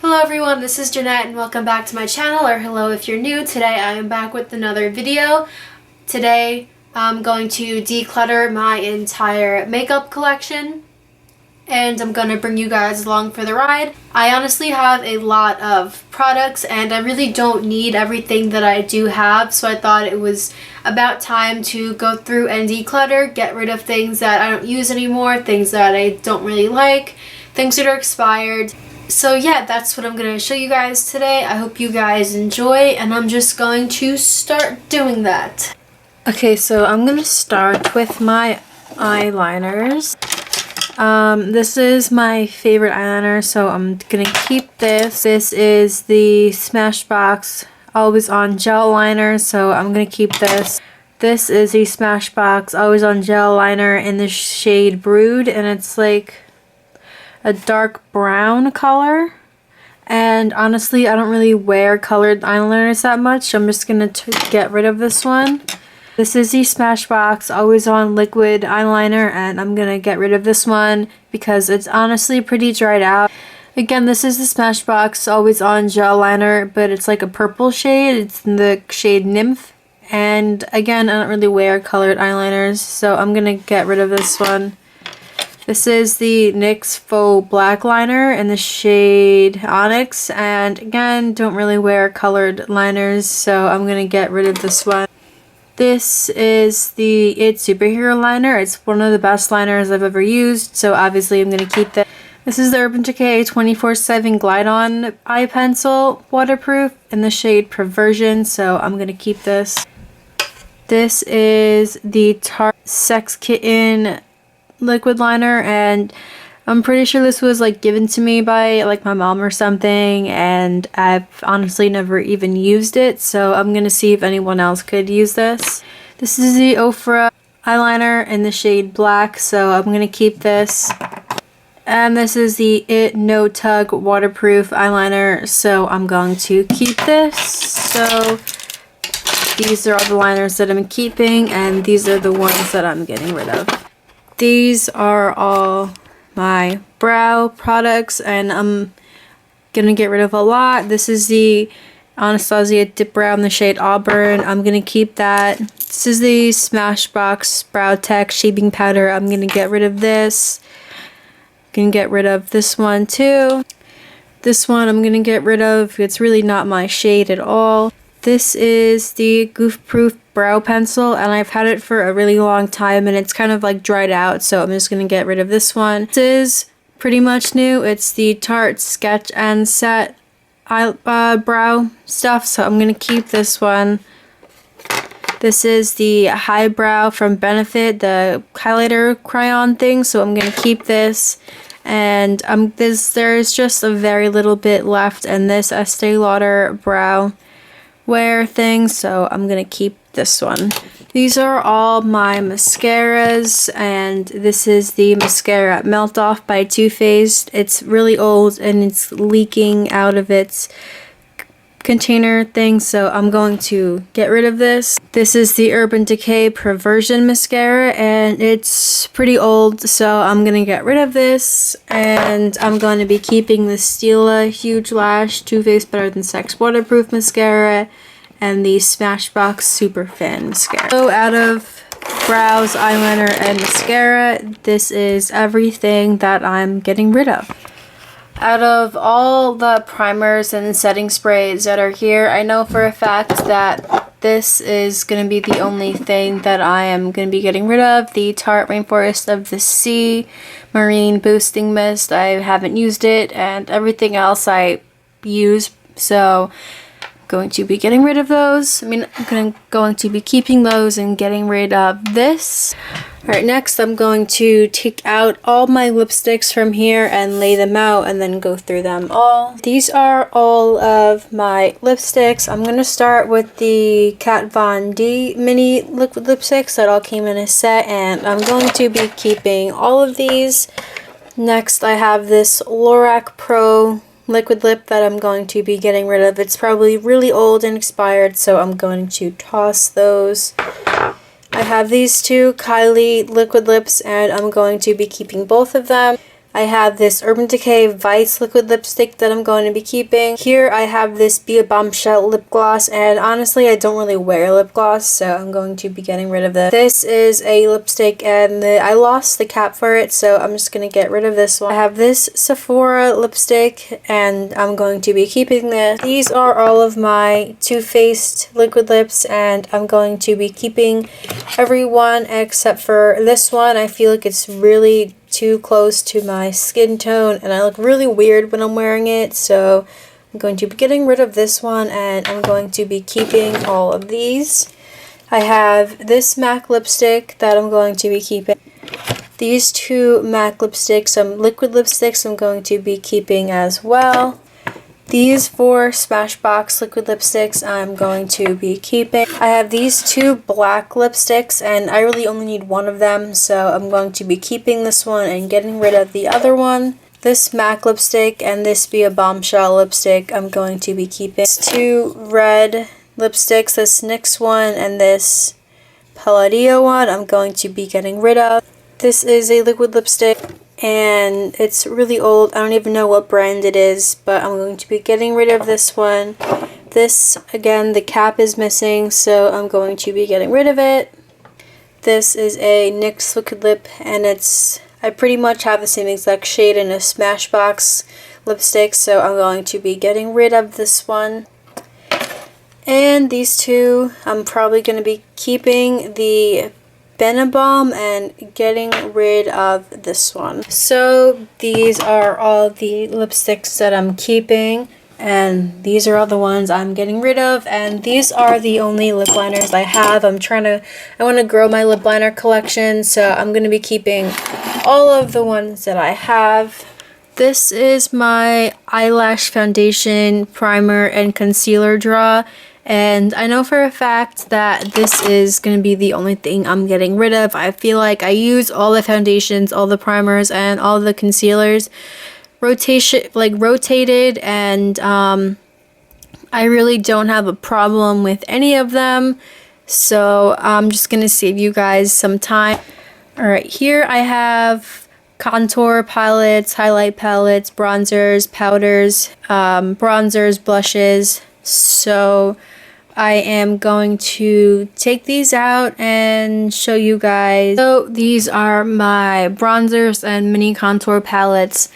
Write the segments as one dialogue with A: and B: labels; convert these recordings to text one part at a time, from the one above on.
A: Hello everyone, this is Jeanette and welcome back to my channel, or hello if you're new. Today I am back with another video. Today I'm going to declutter my entire makeup collection and I'm going to bring you guys along for the ride. I honestly have a lot of products and I really don't need everything that I do have, so I thought it was about time to go through and declutter, get rid of things that I don't use anymore, things that I don't really like, things that are expired. So yeah, that's what I'm going to show you guys today. I hope you guys enjoy, and I'm just going to start doing that. Okay, so I'm going to start with my eyeliners. This is my favorite eyeliner, so I'm going to keep this. This is the Smashbox Always On Gel Liner, so I'm going to keep this. This is the Smashbox Always On Gel Liner in the shade Brood, and it's like a dark brown color, and honestly I don't really wear colored eyeliners that much. I'm just gonna get rid of this one. This is the Smashbox Always On Liquid Eyeliner, and I'm gonna get rid of this one because it's honestly pretty dried out. Again, this is the Smashbox Always On Gel Liner, but it's like a purple shade. It's in the shade Nymph, and again I don't really wear colored eyeliners, so I'm gonna get rid of this one. This is the NYX Faux Black Liner in the shade Onyx, and again, don't really wear colored liners, so I'm going to get rid of this one. This is the It Superhero Liner. It's one of the best liners I've ever used, so obviously I'm going to keep that. This is the Urban Decay 24/7 Glide On Eye Pencil, waterproof, in the shade Perversion, so I'm going to keep this. This is the Tarte Sex Kitten liquid liner, and I'm pretty sure this was like given to me by like my mom or something, and I've honestly never even used it, so I'm gonna see if anyone else could use this. This is the Ofra eyeliner in the shade Black, so I'm gonna keep this. And this is the It No Tug waterproof eyeliner, so I'm going to keep this. So these are all the liners that I'm keeping, and these are the ones that I'm getting rid of. These are all my brow products, and I'm gonna get rid of a lot. This is the Anastasia Dip Brow in the shade Auburn. I'm gonna keep that. This is the Smashbox Brow Tech Shaping Powder. I'm gonna get rid of this. Gonna get rid of this one too. This one I'm gonna get rid of. It's really not my shade at all. This is the Goof Proof Brow Pencil, and I've had it for a really long time and it's kind of like dried out, so I'm just going to get rid of this one. This is pretty much new. It's the Tarte Sketch and Set brow stuff, so I'm going to keep this one. This is the Highbrow from Benefit, the highlighter crayon thing, so I'm going to keep this. And there's just a very little bit left in this Estee Lauder brow wear thing, so I'm gonna keep this one. These are all my mascaras, and this is the mascara Melt Off by Too Faced. It's really old and it's leaking out of its container thing, so I'm going to get rid of this. This is the Urban Decay Perversion mascara, and it's pretty old, so I'm gonna get rid of this. And I'm going to be keeping the Stila Huge Lash Too Faced Better Than Sex waterproof mascara and the Smashbox Super Fan mascara. So out of brows, eyeliner, and mascara, this is everything that I'm getting rid of. Out of all the primers and setting sprays that are here, I know for a fact that this is going to be the only thing that I am going to be getting rid of. The Tarte Rainforest of the Sea Marine Boosting Mist. I haven't used it, and everything else I use, so I'm going to be getting rid of those. I'm going to be keeping those and getting rid of this. Alright, next I'm going to take out all my lipsticks from here and lay them out and then go through them all. These are all of my lipsticks. I'm going to start with the Kat Von D mini liquid lipsticks that all came in a set, and I'm going to be keeping all of these. Next I have this Lorac Pro liquid lip that I'm going to be getting rid of. It's probably really old and expired, so I'm going to toss those. I have these two Kylie liquid lips, and I'm going to be keeping both of them. I have this Urban Decay Vice liquid lipstick that I'm going to be keeping. Here I have this Be a Bombshell lip gloss, and honestly I don't really wear lip gloss, so I'm going to be getting rid of this. This is a lipstick and I lost the cap for it, so I'm just going to get rid of this one. I have this Sephora lipstick and I'm going to be keeping this. These are all of my Too Faced liquid lips, and I'm going to be keeping every one except for this one. I feel like it's really too close to my skin tone and I look really weird when I'm wearing it, so I'm going to be getting rid of this one and I'm going to be keeping all of these. I have this MAC lipstick that I'm going to be keeping. These two MAC lipsticks, some liquid lipsticks, I'm going to be keeping as well. These 4 Smashbox liquid lipsticks I'm going to be keeping. I have these 2 black lipsticks and I really only need one of them, so I'm going to be keeping this one and getting rid of the other one. This MAC lipstick and this Be a Bombshell lipstick I'm going to be keeping. These 2 red lipsticks, this NYX one and this Palladio one, I'm going to be getting rid of. This is a liquid lipstick and it's really old. I don't even know what brand it is, but I'm going to be getting rid of this one. This, again, the cap is missing, so I'm going to be getting rid of it. This is a NYX liquid lip, and I pretty much have the same exact shade in a Smashbox lipstick, so I'm going to be getting rid of this one. And these 2, I'm probably going to be keeping the Bennebalm and getting rid of this one. So these are all the lipsticks that I'm keeping, and these are all the ones I'm getting rid of, and these are the only lip liners I have. I want to grow my lip liner collection, so I'm going to be keeping all of the ones that I have. This is my eyelash foundation, primer, and concealer drawer. And I know for a fact that this is going to be the only thing I'm getting rid of. I feel like I use all the foundations, all the primers, and all the concealers rotated, and I really don't have a problem with any of them. So I'm just going to save you guys some time. Alright, here I have contour palettes, highlight palettes, bronzers, powders, bronzers, blushes. So I am going to take these out and show you guys. So these are my bronzers and mini contour palettes.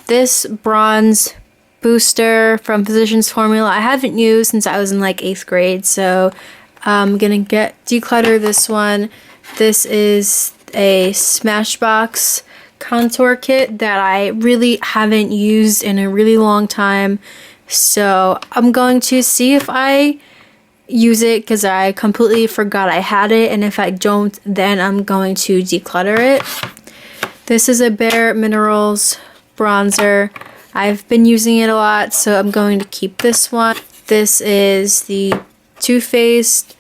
A: This bronze booster from Physicians Formula I haven't used since I was in like 8th grade, so I'm gonna declutter this one. This is a Smashbox contour kit that I really haven't used in a really long time, so I'm going to see if I use it because I completely forgot I had it, and if I don't, then I'm going to declutter it. This is a Bare Minerals bronzer. I've been using it a lot, so I'm going to keep this one. This is the Too Faced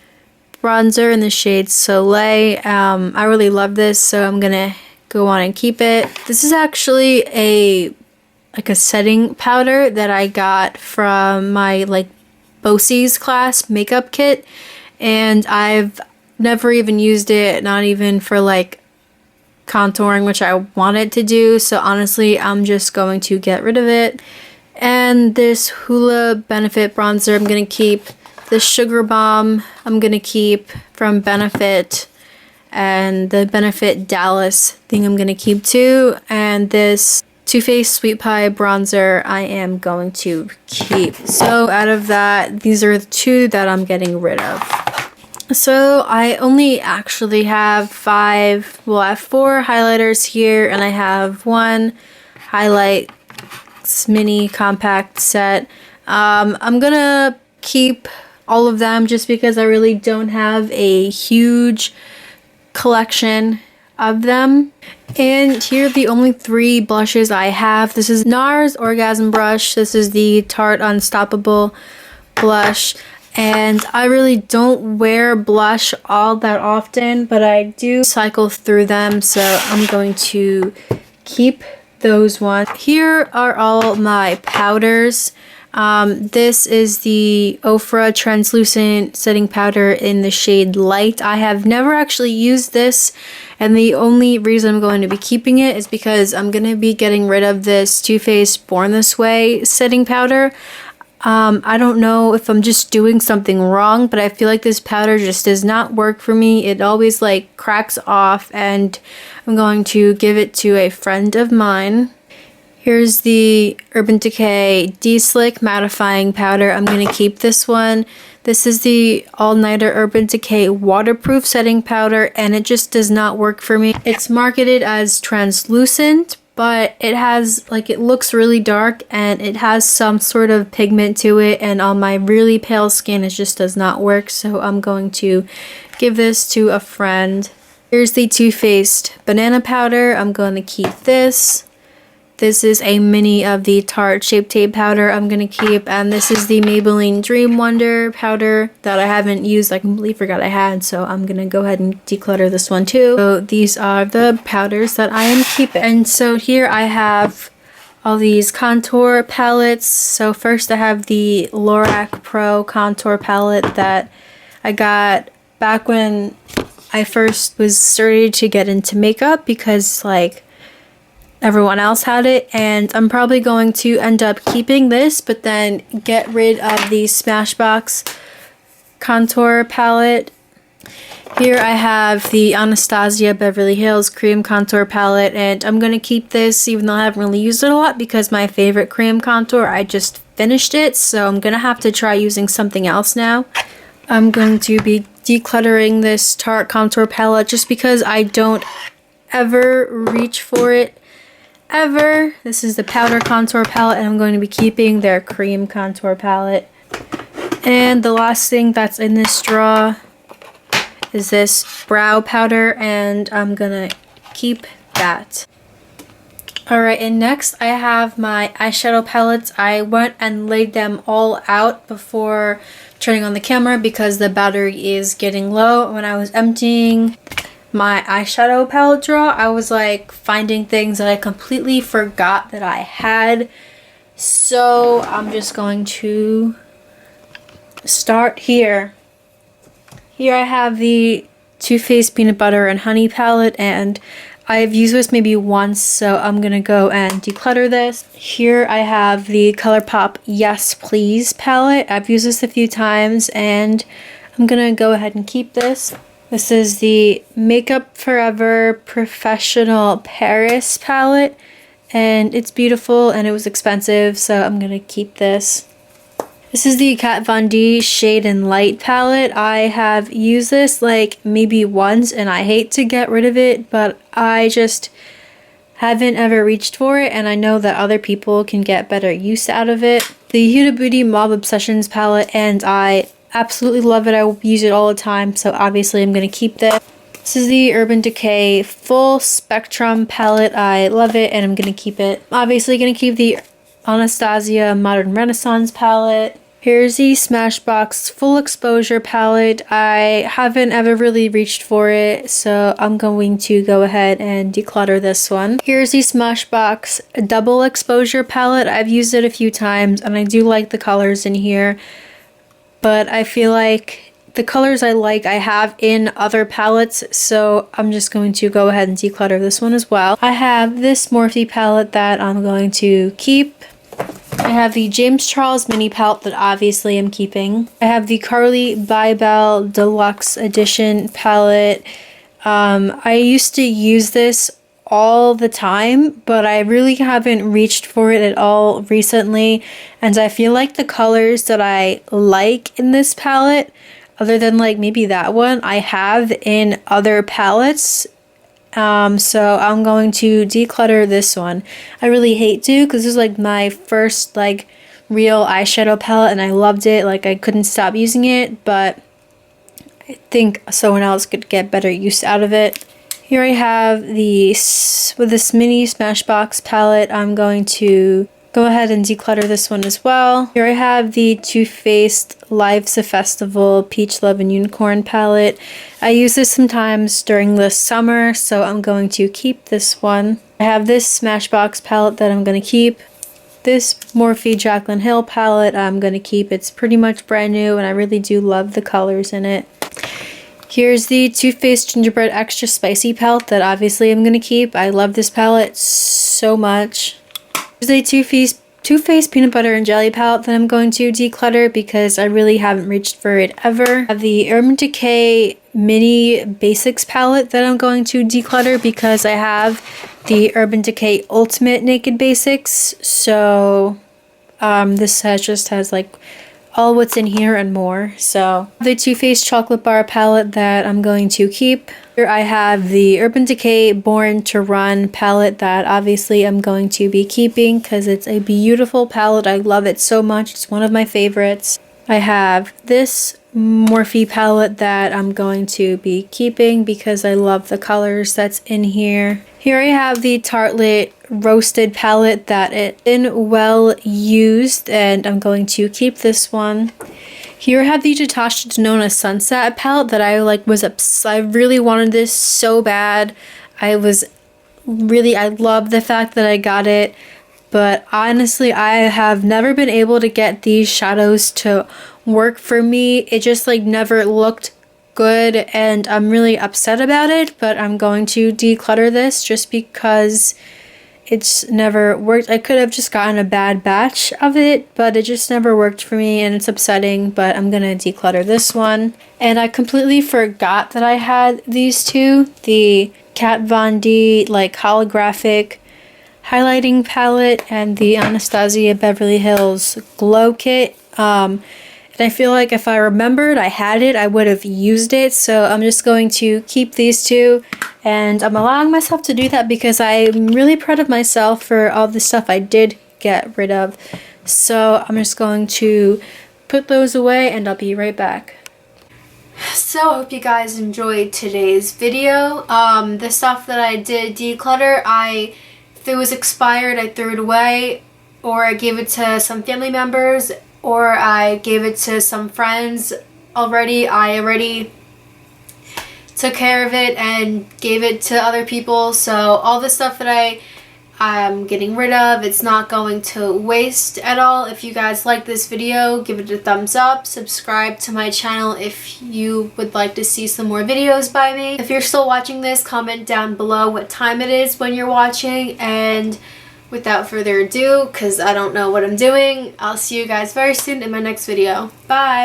A: bronzer in the shade Soleil. I really love this, so I'm gonna go on and keep it. This is actually a setting powder that I got from my Bosie's class makeup kit, and I've never even used it, not even for contouring, which I wanted to do, so honestly I'm just going to get rid of it. And this Hoola Benefit bronzer I'm gonna keep. This Sugar Bomb I'm gonna keep from Benefit, and the Benefit Dallas thing I'm gonna keep too, and this Too Faced Sweet Pie bronzer I am going to keep. So out of that, these are the 2 that I'm getting rid of. So I only actually have 4 highlighters here, and I have 1 highlight mini compact set. I'm gonna keep all of them just because I really don't have a huge collection of them. And here are the only 3 blushes I have. This is NARS Orgasm Brush. This is the Tarte Unstoppable blush. And I really don't wear blush all that often, but I do cycle through them, so I'm going to keep those ones. Here are all my powders. This is the Ofra Translucent Setting Powder in the shade Light. I have never actually used this, And the only reason I'm going to be keeping it is because I'm going to be getting rid of this Too Faced Born This Way setting powder. I don't know if I'm just doing something wrong, but I feel like this powder just does not work for me. It always like cracks off, and I'm going to give it to a friend of mine. Here's the Urban Decay De-Slick Mattifying Powder. I'm going to keep this one. This is the All Nighter Urban Decay Waterproof Setting Powder, and it just does not work for me. It's marketed as translucent, but it has, like, it looks really dark and it has some sort of pigment to it, and on my really pale skin it just does not work, so I'm going to give this to a friend. Here's the Too Faced Banana Powder. I'm going to keep this. This is a mini of the Tarte Shape Tape powder I'm going to keep, and this is the Maybelline Dream Wonder powder that I haven't used. I completely forgot I had, so I'm going to go ahead and declutter this one too. So these are the powders that I am keeping. And so here I have all these contour palettes. So first I have the Lorac Pro contour palette that I got back when I first was started to get into makeup, because like everyone else had it, and I'm probably going to end up keeping this but then get rid of the Smashbox contour palette. Here I have the Anastasia Beverly Hills Cream Contour Palette, and I'm going to keep this even though I haven't really used it a lot, because my favorite cream contour, I just finished it, so I'm going to have to try using something else now. I'm going to be decluttering this Tarte contour palette just because I don't ever reach for it. Ever. This is the powder contour palette, and I'm going to be keeping their cream contour palette. And the last thing that's in this drawer is this brow powder, and I'm gonna keep that. Alright, and next I have my eyeshadow palettes. I went and laid them all out before turning on the camera because the battery is getting low. When I was emptying my eyeshadow palette drawer, I was like finding things that I completely forgot that I had, so I'm just going to start here. Here I have the Too Faced Peanut Butter and Honey palette, and I've used this maybe once, so I'm gonna go and declutter this. Here I have the ColourPop Yes Please palette. I've used this a few times, and I'm gonna go ahead and keep this. This is the Makeup Forever Professional Paris palette, and it's beautiful and it was expensive, so I'm gonna keep this. This is the Kat Von D Shade and Light palette. I have used this like maybe once and I hate to get rid of it, but I just haven't ever reached for it, and I know that other people can get better use out of it. The Huda Beauty Mob Obsessions palette, and I absolutely love it. I use it all the time, so obviously I'm going to keep this. This is the Urban Decay Full Spectrum palette. I love it and I'm going to keep it. Obviously going to keep the Anastasia Modern Renaissance palette. Here's the Smashbox Full Exposure palette. I haven't ever really reached for it, so I'm going to go ahead and declutter this one. Here's the Smashbox Double Exposure palette. I've used it a few times and I do like the colors in here, but I feel like the colors I like I have in other palettes, so I'm just going to go ahead and declutter this one as well. I have this Morphe palette that I'm going to keep. I have the James Charles mini palette that obviously I'm keeping. I have the Carly Bybel Deluxe Edition palette. I used to use this all the time, but I really haven't reached for it at all recently, and I feel like the colors that I like in this palette, other than like maybe that one, I have in other palettes. So I'm going to declutter this one. I really hate to, because this is like my first like real eyeshadow palette and I loved it. Like I couldn't stop using it, but I think someone else could get better use out of it. Here I have with this mini Smashbox palette. I'm going to go ahead and declutter this one as well. Here I have the Too Faced Life's a Festival Peach Love and Unicorn palette. I use this sometimes during the summer, so I'm going to keep this one. I have this Smashbox palette that I'm going to keep. This Morphe Jaclyn Hill palette I'm going to keep. It's pretty much brand new and I really do love the colors in it. Here's the Too Faced Gingerbread Extra Spicy palette that obviously I'm going to keep. I love this palette so much. Here's a Too Faced Peanut Butter and Jelly palette that I'm going to declutter because I really haven't reached for it ever. I have the Urban Decay Mini Basics palette that I'm going to declutter because I have the Urban Decay Ultimate Naked Basics. So this just has like all what's in here and more. So the Too Faced Chocolate Bar palette that I'm going to keep. Here I have the Urban Decay Born to Run palette that obviously I'm going to be keeping because it's a beautiful palette. I love it so much. It's one of my favorites. I have this Morphe palette that I'm going to be keeping because I love the colors that's in here. Here I have the Tartelette Roasted palette that it's been well used and I'm going to keep this one. Here I have the Natasha Denona Sunset palette that I I really wanted this so bad. I love the fact that I got it, but honestly I have never been able to get these shadows to work for me. It just never looked good and I'm really upset about it, but I'm going to declutter this just because it's never worked. I could have just gotten a bad batch of it, but it just never worked for me and it's upsetting, but I'm gonna declutter this one. And I completely forgot that I had these two, the Kat Von D holographic highlighting palette and the Anastasia Beverly Hills Glow Kit. And I feel like if I remembered I had it, I would have used it. So I'm just going to keep these two. And I'm allowing myself to do that because I'm really proud of myself for all the stuff I did get rid of. So I'm just going to put those away and I'll be right back. So I hope you guys enjoyed today's video. The stuff that I did declutter, if it was expired, I threw it away, or I gave it to some family members, or I gave it to some friends already. I already took care of it and gave it to other people. So all the stuff that I'm getting rid of, it's not going to waste at all. If you guys like this video, give it a thumbs up. Subscribe to my channel if you would like to see some more videos by me. If you're still watching this, comment down below what time it is when you're watching. And without further ado, because I don't know what I'm doing, I'll see you guys very soon in my next video. Bye!